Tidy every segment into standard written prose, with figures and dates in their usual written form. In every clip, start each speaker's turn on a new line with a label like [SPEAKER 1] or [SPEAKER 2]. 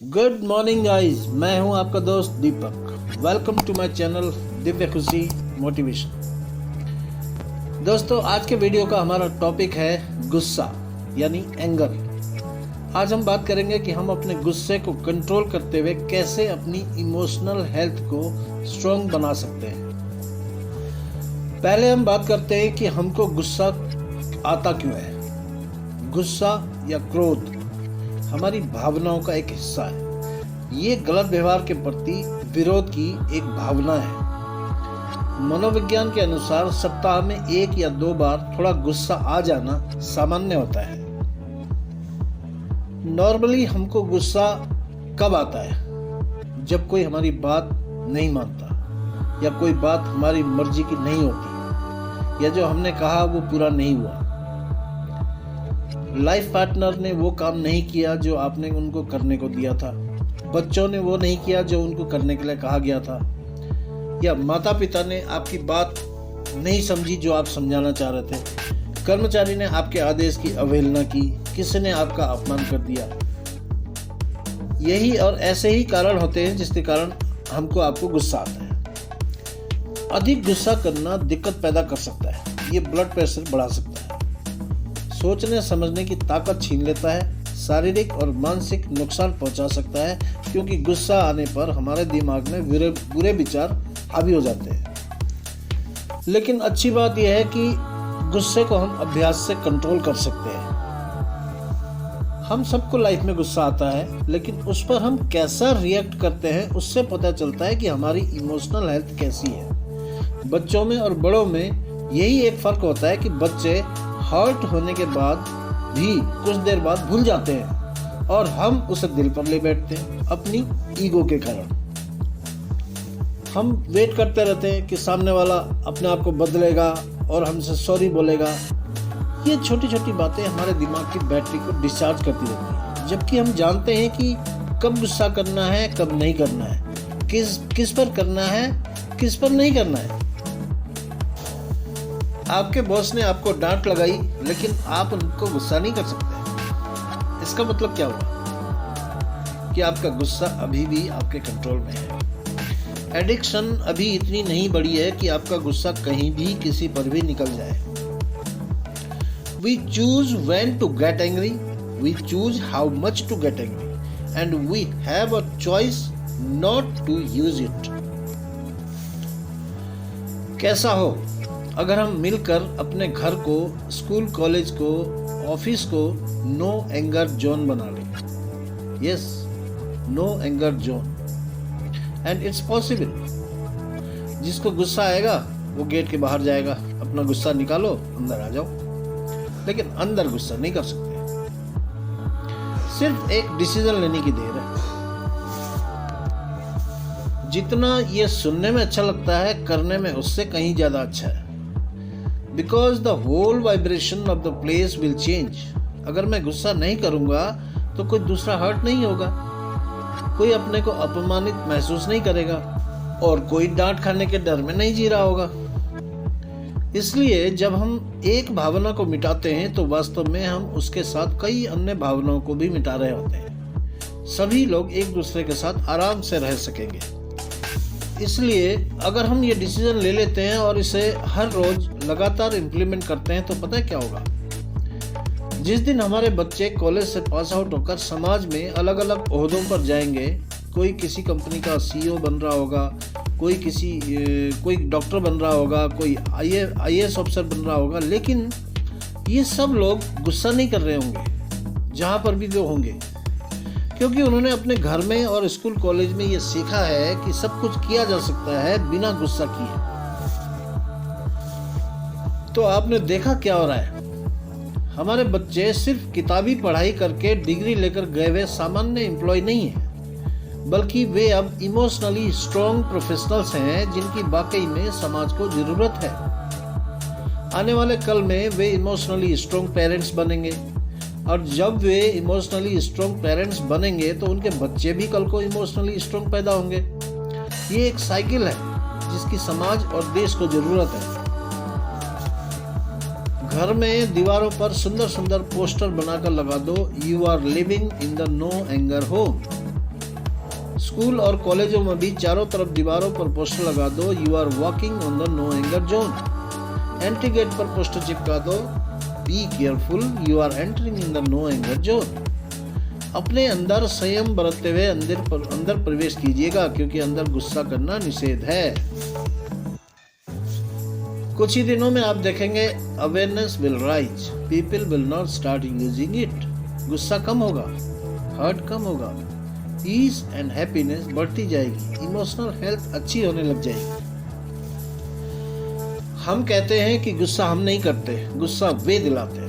[SPEAKER 1] Good morning guys, मैं हूं आपका दोस्त दीपक। Welcome to my channel Divya खुशी मोटिवेशन। दोस्तों, आज के वीडियो का हमारा टॉपिक है गुस्सा यानी एंगर। आज हम बात करेंगे कि हम अपने गुस्से को कंट्रोल करते हुए कैसे अपनी इमोशनल हेल्थ को स्ट्रॉन्ग बना सकते हैं। पहले हम बात करते हैं कि हमको गुस्सा आता क्यों है। गुस्सा या क्रोध हमारी भावनाओं का एक हिस्सा है। ये गलत व्यवहार के प्रति विरोध की एक भावना है। मनोविज्ञान के अनुसार सप्ताह में 1 या 2 बार थोड़ा गुस्सा आ जाना सामान्य होता है। नॉर्मली हमको गुस्सा कब आता है? जब कोई हमारी बात नहीं मानता या कोई बात हमारी मर्जी की नहीं होती या जो हमने कहा वो पूरा नहीं हुआ। लाइफ पार्टनर ने वो काम नहीं किया जो आपने उनको करने को दिया था। बच्चों ने वो नहीं किया जो उनको करने के लिए कहा गया था। या माता पिता ने आपकी बात नहीं समझी जो आप समझाना चाह रहे थे। कर्मचारी ने आपके आदेश की अवहेलना की। किसी ने आपका अपमान कर दिया। यही और ऐसे ही कारण होते हैं जिसके कारण हमको आपको गुस्सा आता है। अधिक गुस्सा करना दिक्कत पैदा कर सकता है। ये ब्लड प्रेशर बढ़ा सकता है, सोचने समझने की ताकत छीन लेता है, शारीरिक और मानसिक नुकसान पहुंचा सकता है, क्योंकि गुस्सा आने पर हमारे दिमाग में बुरे विचार हावी हो जाते हैं। लेकिन अच्छी बात यह है कि गुस्से को हम अभ्यास से कंट्रोल कर सकते हैं। हम सबको लाइफ में गुस्सा आता है, लेकिन उस पर हम कैसा रिएक्ट करते हैं उससे पता चलता है कि हमारी इमोशनल हेल्थ कैसी है। बच्चों में और बड़ों में यही एक फर्क होता है कि बच्चे हर्ट होने के बाद भी कुछ देर बाद भूल जाते हैं और हम उसे दिल पर ले बैठते हैं अपनी ईगो के कारण। हम वेट करते रहते हैं कि सामने वाला अपने आप को बदलेगा और हमसे सॉरी बोलेगा। ये छोटी छोटी बातें हमारे दिमाग की बैटरी को डिस्चार्ज करती रहती हैं, जबकि हम जानते हैं कि कब गुस्सा करना है, कब नहीं करना है, किस पर करना है, किस पर नहीं करना है। आपके बॉस ने आपको डांट लगाई, लेकिन आप उनको गुस्सा नहीं कर सकते। इसका मतलब क्या हुआ कि आपका गुस्सा अभी भी आपके कंट्रोल में है। एडिक्शन अभी इतनी नहीं बढ़ी है कि आपका गुस्सा कहीं भी किसी पर भी निकल जाए। We choose when to get angry, we choose how much to get angry, and we have a choice not to use it. कैसा हो अगर हम मिलकर अपने घर को, स्कूल कॉलेज को, ऑफिस को नो एंगर जोन बना लें। Yes, no anger zone, and it's possible. जिसको गुस्सा आएगा वो गेट के बाहर जाएगा। अपना गुस्सा निकालो, अंदर आ जाओ, लेकिन अंदर गुस्सा नहीं कर सकते। सिर्फ एक डिसीजन लेने की देर है। जितना ये सुनने में अच्छा लगता है, करने में उससे कहीं ज्यादा अच्छा है। Because the whole vibration of the place will change. अगर मैं गुस्सा नहीं करूंगा तो कोई दूसरा हर्ट नहीं होगा, कोई अपने को अपमानित महसूस नहीं करेगा और कोई डांट खाने के डर में नहीं जी रहा होगा। इसलिए जब हम एक भावना को मिटाते हैं तो वास्तव में हम उसके साथ कई अन्य भावनाओं को भी मिटा रहे होते हैं। सभी लोग एक दूसरे के साथ आराम से रह सकेंगे। इसलिए अगर हम ये डिसीजन ले लेते हैं और इसे हर रोज लगातार इम्प्लीमेंट करते हैं तो पता है क्या होगा? जिस दिन हमारे बच्चे कॉलेज से पास आउट होकर समाज में अलग अलग ओहदों पर जाएंगे, कोई किसी कंपनी का सीईओ बन रहा होगा, कोई डॉक्टर बन रहा होगा, कोई आईएएस ऑफिसर बन रहा होगा, लेकिन ये सब लोग गुस्सा नहीं कर रहे होंगे जहाँ पर भी वो होंगे, क्योंकि उन्होंने अपने घर में और स्कूल कॉलेज में ये सीखा है कि सब कुछ किया जा सकता है बिना गुस्सा किए। तो आपने देखा क्या हो रहा है? हमारे बच्चे सिर्फ किताबी पढ़ाई करके डिग्री लेकर गए हुए सामान्य एम्प्लॉय नहीं है, बल्कि वे अब इमोशनली स्ट्रॉन्ग प्रोफेशनल्स हैं जिनकी वाकई में समाज को जरूरत है। आने वाले कल में वे इमोशनली स्ट्रॉन्ग पेरेंट्स बनेंगे, और जब वे इमोशनली स्ट्रॉन्ग पेरेंट्स बनेंगे तो उनके बच्चे भी कल को इमोशनली स्ट्रॉन्ग पैदा होंगे। ये एक साइकिल है जिसकी समाज और देश को जरूरत है। घर में दीवारों पर सुंदर सुंदर पोस्टर बनाकर लगा दो, you are living in the no anger home. School और कॉलेजों में भी चारों तरफ दीवारों पर पोस्टर लगा दो, you are walking on the no anger zone. Entry gate पर पोस्टर चिपका दो, be careful, you are entering in the no anger zone. अपने अंदर संयम बरतते हुए अंदर प्रवेश कीजिएगा, क्योंकि अंदर गुस्सा करना निषेध है। कुछ ही दिनों में आप देखेंगे awareness will rise, people will not start using it. गुस्सा कम होगा, हर्ट कम होगा, पीस एंड हैप्पीनेस बढ़ती जाएगी, इमोशनल हेल्थ अच्छी होने लग जाएगी। हम कहते हैं कि गुस्सा हम नहीं करते, गुस्सा वे दिलाते हैं।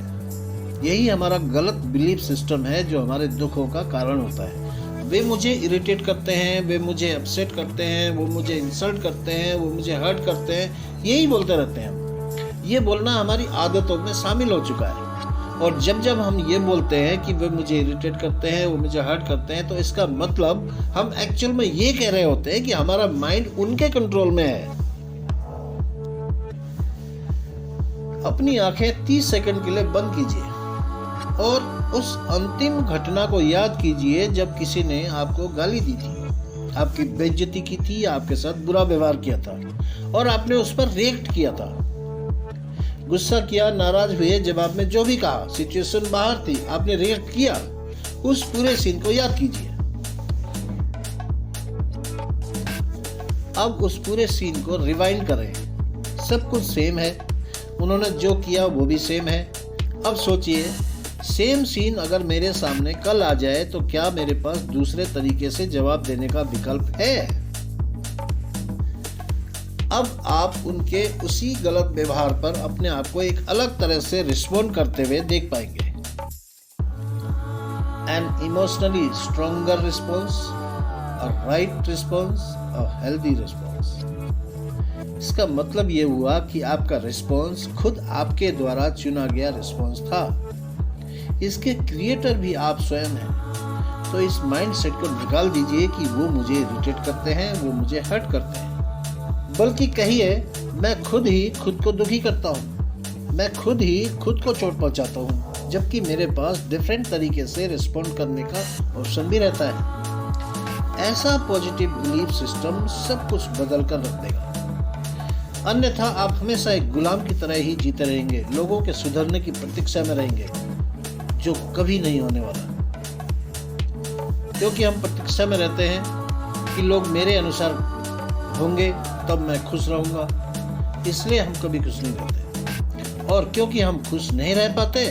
[SPEAKER 1] यही हमारा गलत बिलीफ सिस्टम है जो हमारे दुखों का कारण होता है। वे मुझे इरिटेट करते हैं, वे मुझे अपसेट करते हैं, वो मुझे इंसल्ट करते हैं, वो मुझे हर्ट करते हैं, यही बोलते रहते हैं। ये बोलना हमारी आदतों में शामिल हो चुका है। और जब जब हम ये बोलते हैं कि वे मुझे इरिटेट करते हैं, वो मुझे हर्ट करते हैं, तो इसका मतलब हम एक्चुअल में ये कह रहे होते हैं कि हमारा माइंड उनके कंट्रोल में है। अपनी आंखें 30 सेकंड के लिए बंद कीजिए और उस अंतिम घटना को याद कीजिए जब किसी ने आपको गाली दी थी, आपकी बेइज्जती की थी, आपके साथ बुरा व्यवहार किया था और आपने उस पर रिएक्ट किया था। गुस्सा किया, नाराज हुए, जवाब में जो भी कहा, सिचुएशन बाहर थी, आपने रिएक्ट किया। उस पूरे सीन को याद कीजिए। अब उस पूरे सीन को रिवाइंड करें। सब कुछ सेम है, उन्होंने जो किया वो भी सेम है। अब सोचिए, सेम सीन अगर मेरे सामने कल आ जाए तो क्या मेरे पास दूसरे तरीके से जवाब देने का विकल्प है? अब आप उनके उसी गलत व्यवहार पर अपने आप को एक अलग तरह से रिस्पॉन्ड करते हुए देख पाएंगे। An emotionally stronger response, a right response, a healthy response. इसका मतलब ये हुआ कि आपका रिस्पॉन्स खुद आपके द्वारा चुना गया रिस्पॉन्स था। इसके क्रिएटर भी आप स्वयं हैं। तो इस माइंडसेट को निकाल दीजिए कि वो मुझे इरिटेट करते हैं, वो मुझे हर्ट करते हैं। बल्कि कहिए, मैं खुद ही खुद को दुखी करता हूँ, मैं खुद ही खुद को चोट पहुँचाता हूँ, जबकि मेरे पास डिफरेंट तरीके से रिस्पॉन्ड करने का ऑप्शन भी रहता है। ऐसा पॉजिटिव बिलीफ सिस्टम सब कुछ बदल कर रख देगा। अन्यथा आप हमेशा एक गुलाम की तरह ही जीते रहेंगे, लोगों के सुधरने की प्रतीक्षा में रहेंगे, जो कभी नहीं होने वाला। क्योंकि हम प्रतीक्षा में रहते हैं कि लोग मेरे अनुसार होंगे तब मैं खुश रहूंगा, इसलिए हम कभी खुश नहीं रहते। और क्योंकि हम खुश नहीं रह पाते,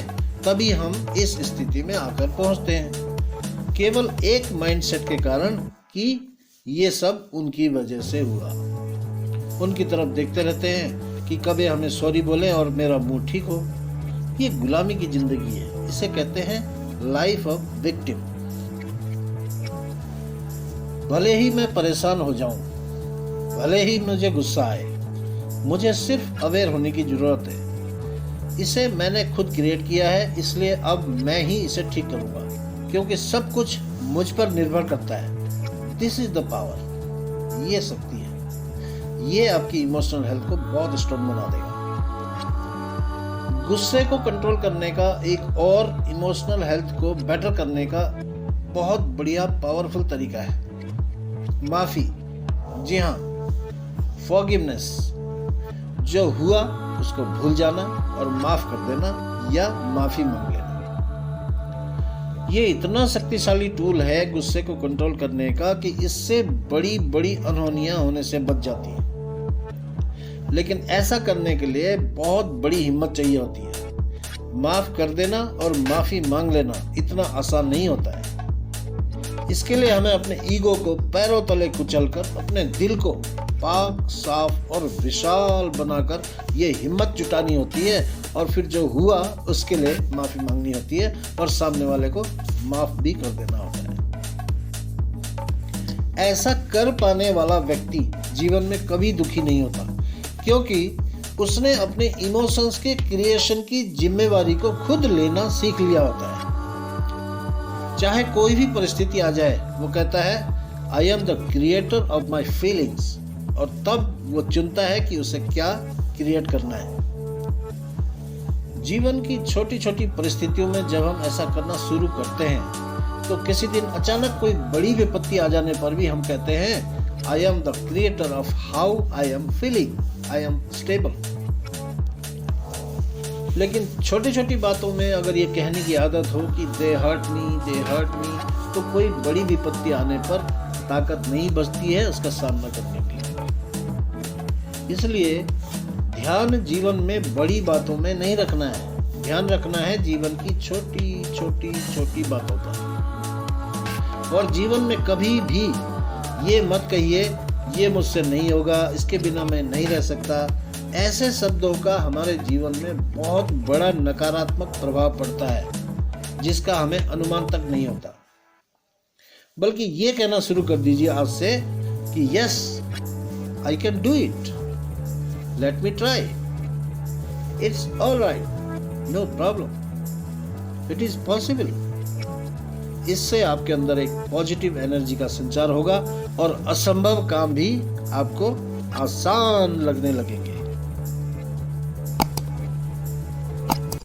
[SPEAKER 1] तभी हम इस स्थिति में आकर पहुंचते हैं, केवल एक माइंडसेट के कारण कि ये सब उनकी वजह से हुआ। उनकी तरफ देखते रहते हैं कि कभी हमें सॉरी बोले और मेरा मूड ठीक हो। ये गुलामी की जिंदगी है, इसे कहते हैं लाइफ ऑफ विक्टिम। भले ही मैं परेशान हो जाऊं, भले ही मुझे गुस्सा आए, मुझे सिर्फ अवेयर होने की जरूरत है। इसे मैंने खुद क्रिएट किया है, इसलिए अब मैं ही इसे ठीक करूंगा, क्योंकि सब कुछ मुझ पर निर्भर करता है। This is the power. ये शक्ति है, ये आपकी इमोशनल हेल्थ को बहुत स्ट्रांग बना देगा। गुस्से को कंट्रोल करने का एक और इमोशनल हेल्थ को बेटर करने का बहुत बढ़िया पावरफुल तरीका है माफी। जी हाँ, फॉरगिवनेस। जो हुआ उसको भूल जाना और माफ कर देना या माफी मांग लेना। ये इतना शक्तिशाली टूल है गुस्से को कंट्रोल करने का कि इससे बड़ी बड़ी अनहोनियां होने से बच जाती हैं। लेकिन ऐसा करने के लिए बहुत बड़ी हिम्मत चाहिए होती है। माफ कर देना और माफी मांग लेना इतना आसान नहीं होता है। इसके लिए हमें अपने ईगो को पैरों तले कुचलकर अपने दिल को पाक, साफ और विशाल बनाकर ये हिम्मत जुटानी होती है, और फिर जो हुआ उसके लिए माफी मांगनी होती है और सामने वाले को माफ भी कर देना होता है। ऐसा कर पाने वाला व्यक्ति जीवन में कभी दुखी नहीं होता, क्योंकि उसने अपने इमोशंस के क्रिएशन की जिम्मेवारी को खुद लेना सीख लिया होता है। चाहे कोई भी परिस्थिति आ जाए, वो कहता है I am the creator of my feelings, और तब वो चुनता है कि उसे क्या क्रिएट करना है। जीवन की छोटी छोटी परिस्थितियों में जब हम ऐसा करना शुरू करते हैं तो किसी दिन अचानक कोई बड़ी विपत्ति आ जाने पर भी हम कहते हैं I am the creator of how I am feeling, I am stable. लेकिन छोटी छोटी बातों में अगर ये कहने की आदत हो कि दे हर्ट मी, तो कोई बड़ी विपत्ति आने पर ताकत नहीं बचती है उसका सामना करने के लिए। इसलिए ध्यान जीवन में बड़ी बातों में नहीं रखना है, ध्यान रखना है जीवन की छोटी छोटी छोटी बातों पर। और जीवन में कभी भी ये मत कहिए ये मुझसे नहीं होगा, इसके बिना मैं नहीं रह सकता। ऐसे शब्दों का हमारे जीवन में बहुत बड़ा नकारात्मक प्रभाव पड़ता है जिसका हमें अनुमान तक नहीं होता। बल्कि ये कहना शुरू कर दीजिए आज से कि yes I can do it, let me try, it's alright, no problem, it is possible. इससे आपके अंदर एक पॉजिटिव एनर्जी का संचार होगा और असंभव काम भी आपको आसान लगने लगेंगे।